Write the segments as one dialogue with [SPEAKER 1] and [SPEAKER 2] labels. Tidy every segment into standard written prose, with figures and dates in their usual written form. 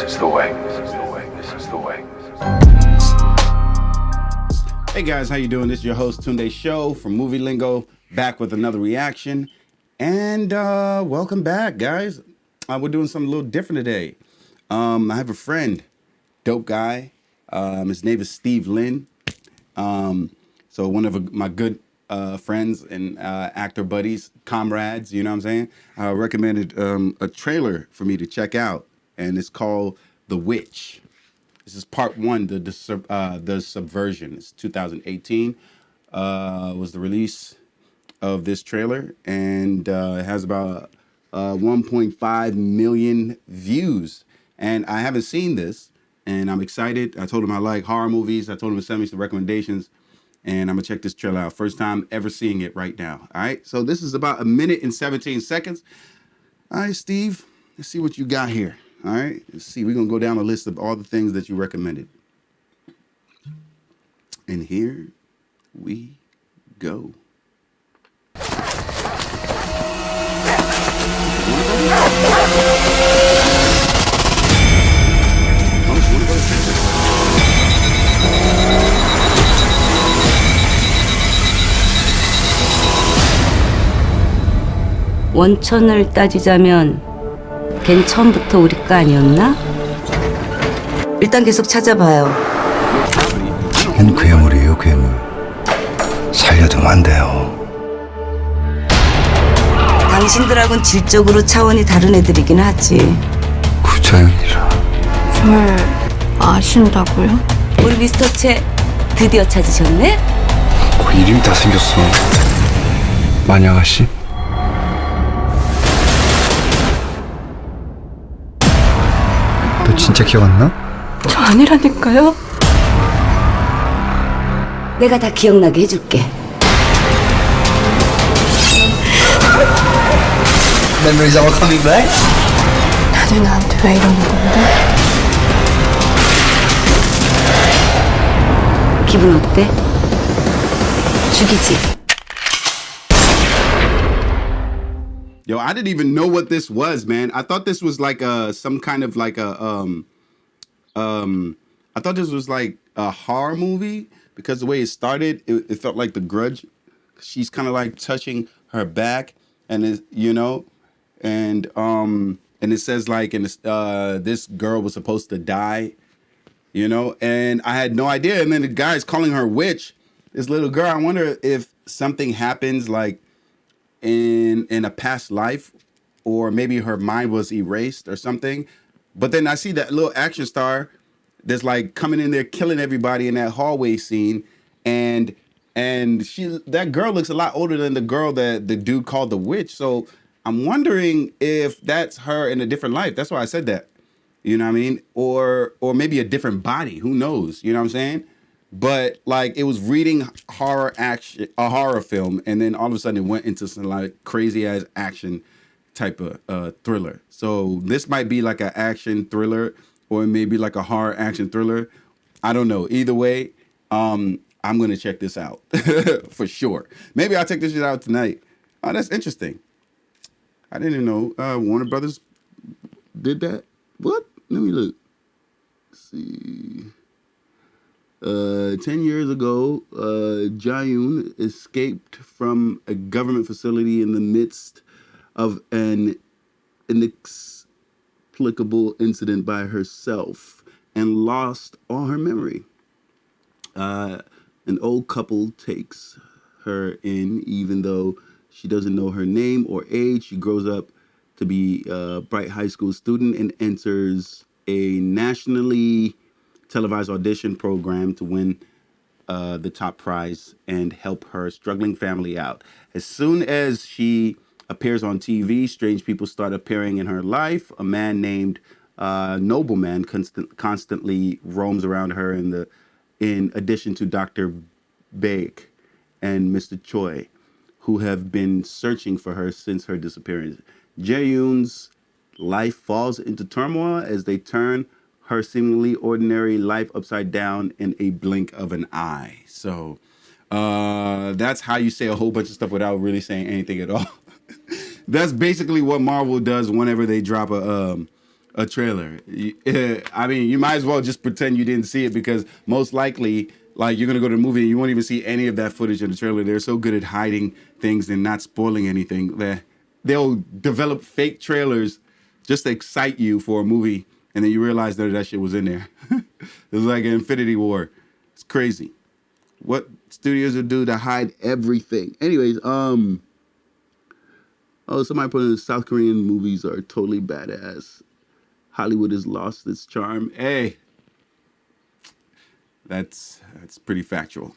[SPEAKER 1] is the way. This is the way. This is the way.
[SPEAKER 2] Hey guys, how you doing? This is your host Tunde Show from Movie Lingo, back with another reaction. And welcome back, guys. We're doing something a little different today. I have a friend, dope guy. His name is Steve Lynn. So one of my good friends and actor buddies, comrades, you know what I'm saying? Recommended a trailer for me to check out, and it's called The Witch. This is part one, the Subversion. It's 2018 was the release of this trailer, and it has about 1.5 million views. And I haven't seen this, and I'm excited. I told him I like horror movies. I told him to send me some recommendations, and I'm gonna check this trailer out. First time ever seeing it right now. All right, so this is about 1 minute and 17 seconds. All right, Steve, let's see what you got here. All right, let's see. We're gonna go down a list of all the things that you recommended, and here we go.
[SPEAKER 3] 원천을 따지자면 걘 처음부터 우리 거 아니었나? 일단 계속 찾아봐요.
[SPEAKER 4] 걘 괴물이에요, 괴물. 살려두면 안 돼요.
[SPEAKER 3] 당신들하고는 질적으로 차원이 다른 애들이긴 하지.
[SPEAKER 4] 구자연이라.
[SPEAKER 5] 절 아신다고요?
[SPEAKER 3] 우리 미스터 채 드디어 찾으셨네?
[SPEAKER 4] 그 이름이 다 생겼어. 마녀 아가씨? 너 진짜 기억 안 나?
[SPEAKER 5] 저 아니라니까요.
[SPEAKER 3] 내가 다 기억나게 해줄게.
[SPEAKER 4] Memories all coming back?
[SPEAKER 5] 다들 나한테 왜 이러는 건데?
[SPEAKER 3] 기분 어때? 죽이지?
[SPEAKER 2] Yo, I didn't even know what this was, man. I thought this was like some kind of like I thought this was like a horror movie because the way it started, it felt like The Grudge. She's kind of like touching her back, and and it says like, this girl was supposed to die, and I had no idea. And then the guy's calling her witch. This little girl. I wonder if something happens like in a past life, or maybe her mind was erased or something. But then I see that little action star that's like coming in there killing everybody in that hallway scene, and that girl looks a lot older than the girl that the dude called the witch. So I'm wondering if that's her in a different life. That's why I said that. You know what I mean? Or maybe a different body. Who knows? You know what I'm saying? But like, it was reading a horror film, and then all of a sudden it went into some like crazy ass action type of thriller. So this might be like an action thriller, or maybe like a horror action thriller. I don't know. Either way, I'm gonna check this out for sure. Maybe I'll check this shit out tonight. Oh, that's interesting. I didn't even know Warner Brothers did that. What? Let me look. Let's see. 10 years ago, Jaeyoon escaped from a government facility in the midst of an inexplicable incident by herself and lost all her memory. An old couple takes her in, even though she doesn't know her name or age. She grows up to be a bright high school student and enters a nationally televised audition program to win the top prize and help her struggling family out. As soon as she appears on TV, strange people start appearing in her life. A man named Nobleman constantly roams around her in addition to Dr. Baek and Mr. Choi, who have been searching for her since her disappearance. Jaeyoon's life falls into turmoil as they turn her seemingly ordinary life upside down in a blink of an eye. So that's how you say a whole bunch of stuff without really saying anything at all. That's basically what Marvel does whenever they drop a a trailer. I mean, you might as well just pretend you didn't see it because most likely, like, you're gonna go to the movie and you won't even see any of that footage in the trailer. They're so good at hiding things and not spoiling anything that they'll develop fake trailers just to excite you for a movie, and then you realize that shit was in there. It was like an Infinity War. It's crazy. What studios will do to hide everything. Anyways, oh, somebody put in South Korean movies are totally badass. Hollywood has lost its charm. Hey, that's pretty factual.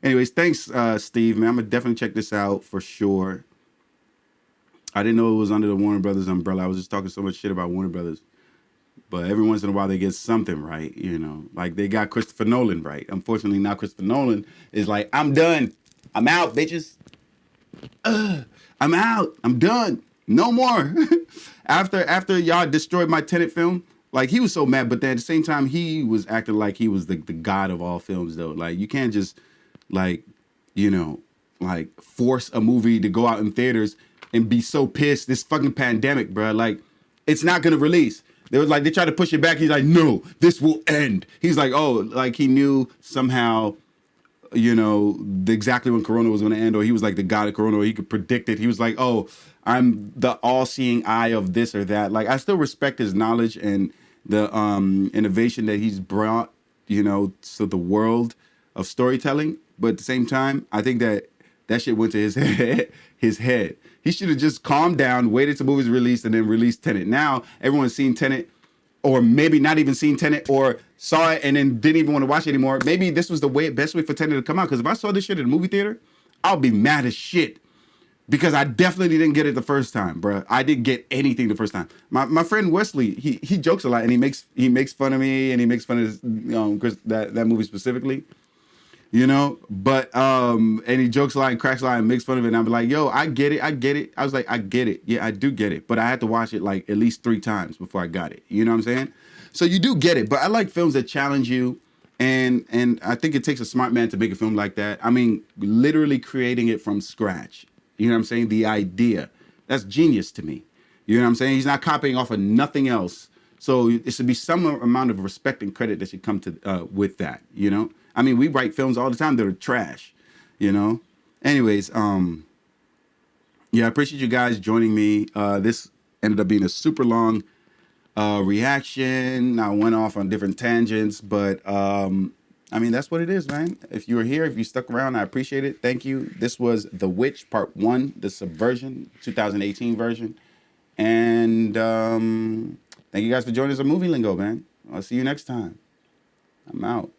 [SPEAKER 2] Anyways, thanks, Steve, man. I'm gonna definitely check this out for sure. I didn't know it was under the Warner Brothers umbrella. I was just talking so much shit about Warner Brothers. But every once in a while they get something right, you know. Like they got Christopher Nolan right. Unfortunately, now Christopher Nolan is like, I'm done. I'm out, bitches. I'm out. I'm done. No more. After y'all destroyed my Tenet film, like he was so mad, but then at the same time, he was acting like he was the god of all films, though. Like you can't just like, you know, like force a movie to go out in theaters and be so pissed. This fucking pandemic, bro. Like it's not gonna release. They tried to push it back. He's like, no, this will end. He's like, oh, like he knew somehow, you know, exactly when Corona was going to end, or he was like the god of Corona, or he could predict it. He was like, oh, I'm the all-seeing eye of this or that. Like, I still respect his knowledge and the innovation that he's brought, you know, to the world of storytelling. But at the same time, I think that shit went to his head. His head. He should have just calmed down, waited till movies released, and then released Tenet. Now everyone's seen Tenet, or maybe not even seen Tenet, or saw it and then didn't even want to watch it anymore. Maybe this was the best way for Tenet to come out. Because if I saw this shit at a movie theater, I'll be mad as shit. Because I definitely didn't get it the first time, bro. I didn't get anything the first time. My friend Wesley, he jokes a lot, and he makes fun of me, and he makes fun of that movie specifically. You know, but and he jokes a lot and cracks a lot and makes fun of it. And I'm like, yo, I get it. I was like, I get it. Yeah, I do get it. But I had to watch it like at least 3 times before I got it. You know what I'm saying? So you do get it. But I like films that challenge you. And I think it takes a smart man to make a film like that. I mean, literally creating it from scratch. You know what I'm saying? The idea. That's genius to me. You know what I'm saying? He's not copying off of nothing else. So it should be some amount of respect and credit that should come to with that, you know? I mean, we write films all the time that are trash, you know? Anyways, yeah, I appreciate you guys joining me. This ended up being a super long reaction. I went off on different tangents, but I mean, that's what it is, man. If you were here, if you stuck around, I appreciate it. Thank you. This was The Witch Part 1, the Subversion, 2018 version. And thank you guys for joining us on Movie Lingo, man. I'll see you next time. I'm out.